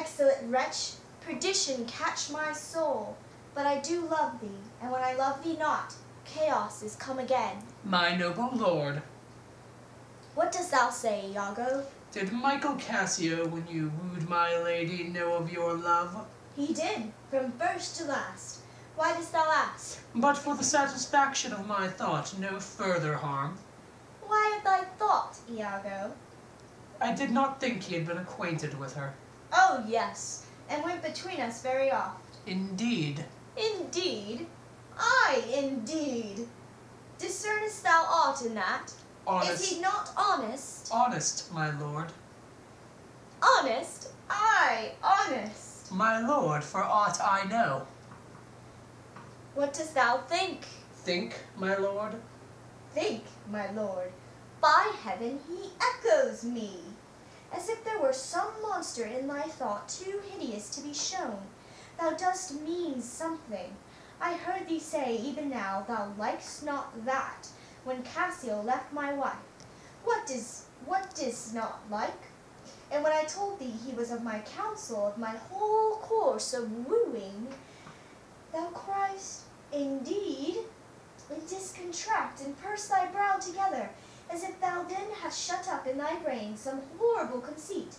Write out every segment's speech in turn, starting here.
excellent wretch, perdition catch my soul. But I do love thee, and when I love thee not, chaos is come again. My noble lord, What dost thou say, Iago? did Michael Cassio, when you wooed my lady, know of your love? He did, from first to last. Why dost thou ask? But for the satisfaction of my thought, no further harm. Why of thy thought, Iago? I did not think he had been acquainted with her. Oh, yes, and went between us very oft. Indeed. Indeed? Aye, indeed. Discernest thou aught in that? Honest. Is he not honest? Honest, my lord. Honest? Aye, honest. My lord, for aught I know. What dost thou think? Think, my lord? Think, my lord. By heaven, he echoes me, as if there were some monster in thy thought too hideous to be shown. Thou dost mean something. I heard thee say even now thou likest not that, when Cassio left my wife. What didst not like? And when I told thee he was of my counsel, of my whole course of wooing, thou criest, indeed, and didst contract and purse thy brow together, as if thou then hadst shut up in thy brain some horrible conceit.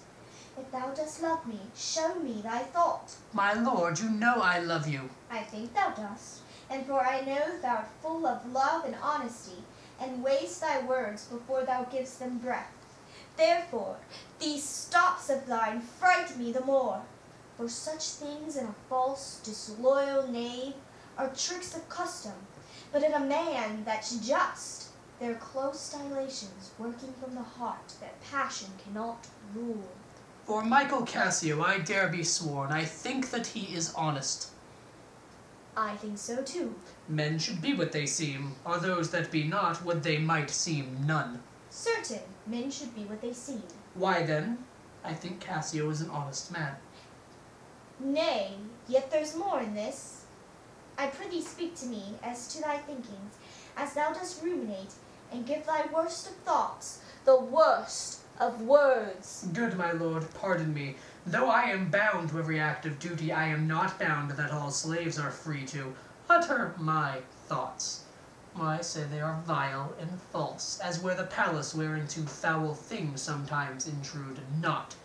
If thou dost love me, show me thy thought. My lord, you know I love you. I think thou dost, and for I know thou art full of love and honesty, and weighst thy words before thou givest them breath. Therefore, these stops of thine fright me the more, for such things in a false, disloyal knave are tricks of custom, but in a man that's just, they're close dilations working from the heart that passion cannot rule. For Michael Cassio, I dare be sworn, I think that he is honest. I think so too. Men should be what they seem, or those that be not, what they might seem none. Certain men should be what they seem. Why then, I think Cassio is an honest man. Nay, yet there's more in this. I prithee speak to me as to thy thinkings, as thou dost ruminate, and give thy worst of thoughts, the worst of words. Good my lord, pardon me. Though I am bound to every act of duty, I am not bound that all slaves are free to utter my thoughts. I say they are vile and false, as were the palace whereinto foul things sometimes intrude not.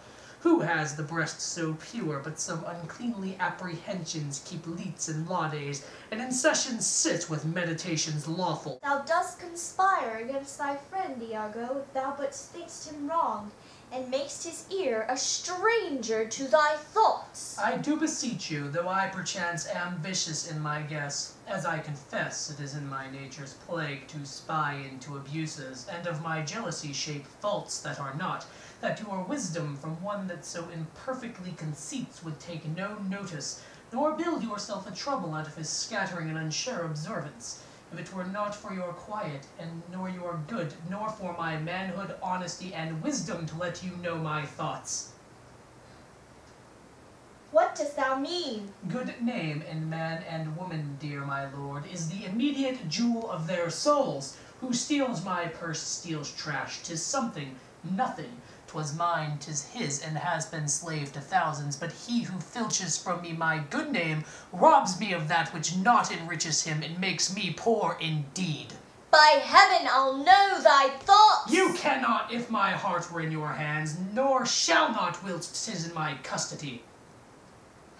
Who has the breast so pure, but some uncleanly apprehensions keep leets and laudes, and in sessions sit with meditations lawful? Thou dost conspire against thy friend, Iago, if thou but think'st him wrong, and mak'st his ear a stranger to thy thoughts. I do beseech you, though I perchance ambitious in my guess, as I confess it is in my nature's plague to spy into abuses, and of my jealousy shape faults that are not, that your wisdom from one that so imperfectly conceits would take no notice, nor build yourself a trouble out of his scattering and unsure observance, if it were not for your quiet, and nor your good, nor for my manhood, honesty, and wisdom to let you know my thoughts. What dost thou mean? Good name in man and woman, dear my lord, is the immediate jewel of their souls. Who steals my purse steals trash. 'Tis something, nothing. 'Twas mine, 'tis his, and has been slave to thousands. But he who filches from me my good name robs me of that which not enriches him, and makes me poor indeed. By heaven, I'll know thy thoughts! You cannot, if my heart were in your hands, nor shall not whilst 'tis in my custody.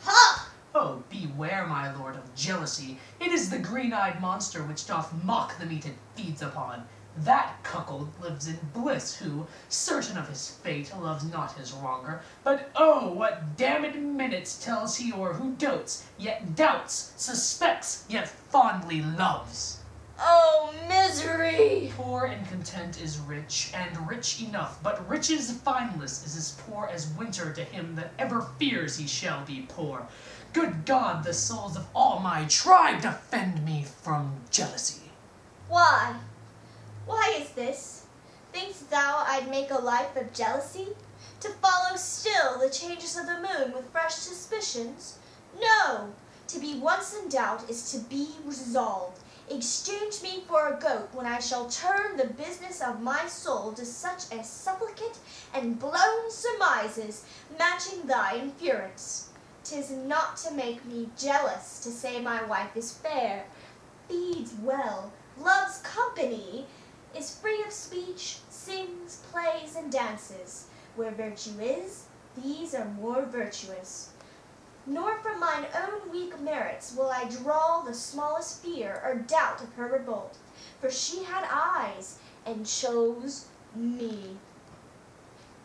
Ha! Oh, beware, my lord, of jealousy. It is the green-eyed monster which doth mock the meat it feeds upon. That cuckold lives in bliss, who, certain of his fate, loves not his wronger. But oh, what damned minutes tells he o'er who dotes, yet doubts, suspects, yet fondly loves. Oh, misery! Poor and content is rich, and rich enough, but riches fineless is as poor as winter to him that ever fears he shall be poor. Good God, the souls of all my tribe defend me from jealousy. Why? Why is this? Think'st thou I'd make a life of jealousy? To follow still the changes of the moon with fresh suspicions? No! To be once in doubt is to be resolved, Exchange me for a goat when I shall turn the business of my soul to such as supplicate and blown surmises, matching thy inference. 'Tis not to make me jealous to say my wife is fair, feeds well, loves company, is free of speech, sings, plays, and dances. Where virtue is, these are more virtuous. Nor from mine own weak merits will I draw the smallest fear or doubt of her revolt, for she had eyes and chose me.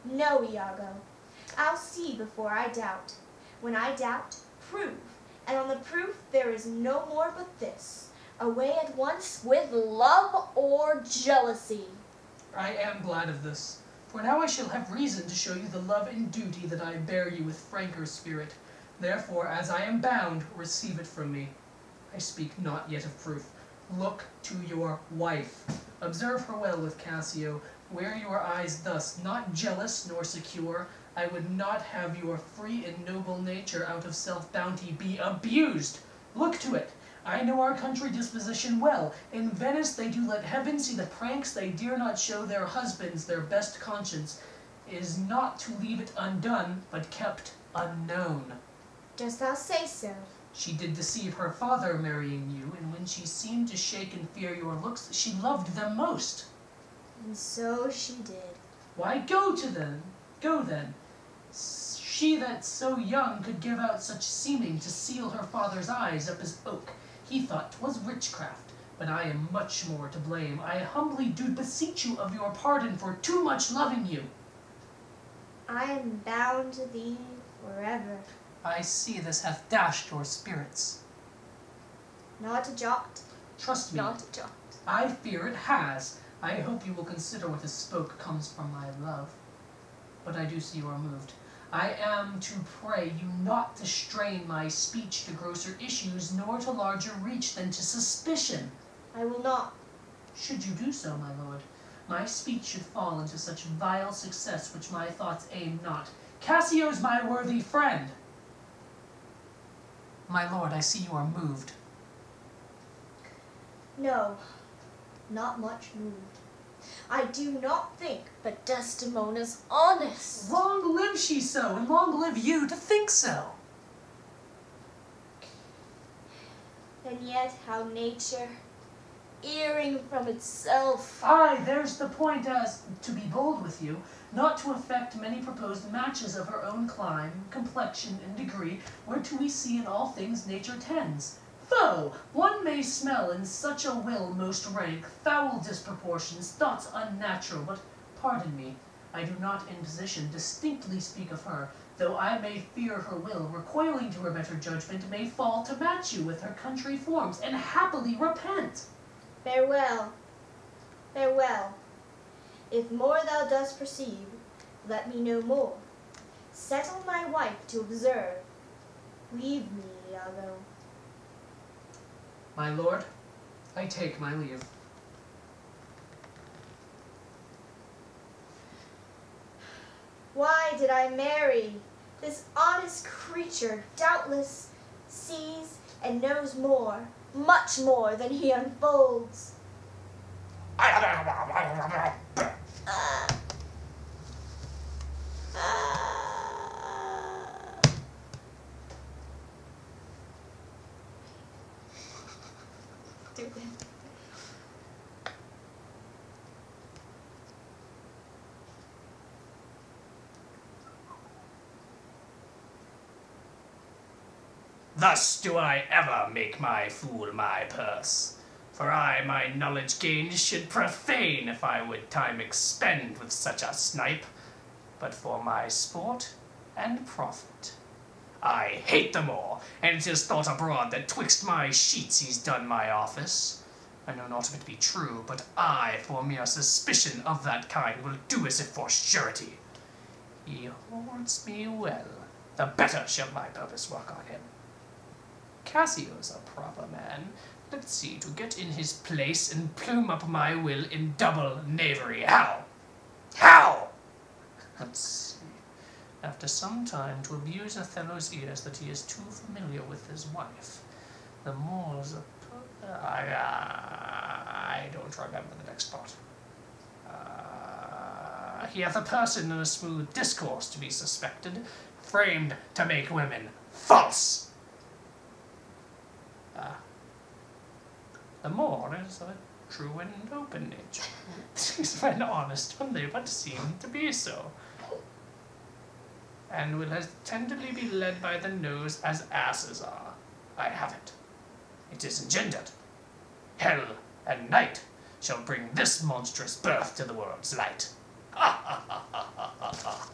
No, Iago, I'll see before I doubt. When I doubt, prove, and on the proof there is no more but this: away at once with love or jealousy. I am glad of this, for now I shall have reason to show you the love and duty that I bear you with franker spirit. Therefore, as I am bound, receive it from me. I speak not yet of proof. Look to your wife. Observe her well with Cassio. Wear your eyes thus, not jealous nor secure. I would not have your free and noble nature out of self-bounty be abused. Look to it. I know our country disposition well. In Venice they do let heaven see the pranks they dare not show their husbands. Their best conscience is not to leave it undone, but kept unknown. Dost thou say so? She did deceive her father marrying you, and when she seemed to shake and fear your looks, she loved them most. And so she did. Why, go then. She that so young could give out such seeming to seal her father's eyes up as oak. He thought 'twas witchcraft, but I am much more to blame. I humbly do beseech you of your pardon for too much loving you. I am bound to thee forever. I see this hath dashed your spirits. Not a jot. Trust me. Not a jot. I fear it has. I hope you will consider what is spoke comes from my love. But I do see you are moved. I am to pray you not to strain my speech to grosser issues, nor to larger reach than to suspicion. I will not. Should you do so, my lord, my speech should fall into such vile success which my thoughts aim not. Cassio's my worthy friend. My lord, I see you are moved. No, not much moved. I do not think but Desdemona's honest. Long live she so, and long live you to think so. And yet how nature, erring from itself. Aye, there's the point, as, to be bold with you, not to affect many proposed matches of her own clime, complexion, and degree, whereto we see in all things nature tends. Foe, one may smell in such a will most rank, foul disproportions, thoughts unnatural, but pardon me, I do not in position distinctly speak of her, though I may fear her will, recoiling to her better judgment, may fall to match you with her country forms, and happily repent. Farewell, farewell. If more thou dost perceive, let me know more. Settle my wife to observe. Leave me, Iago. My lord, I take my leave. Why did I marry? This honest creature doubtless sees and knows more, much more than he unfolds. Thus do I ever make my fool my purse. For I my knowledge gained should profane if I would time expend with such a snipe, but for my sport and profit. I hate them all, and it is thought abroad that twixt my sheets he's done my office. I know not if it be true, but I, for mere suspicion of that kind, will do as if for surety. He hoards me well, the better shall my purpose work on him. Cassio's a proper man. Let's see, to get in his place and plume up my will in double knavery. How? How? Let's see. After some time, to abuse Othello's ears that he is too familiar with his wife. The more's a I don't remember the next part. He hath a person in a smooth discourse to be suspected, framed to make women false. The more is of a true and open nature. These men honest when they but seem to be so, and will as tenderly be led by the nose as asses are. I have it. It is engendered. Hell and night shall bring this monstrous birth to the world's light. Ha ha ha ha ha ha.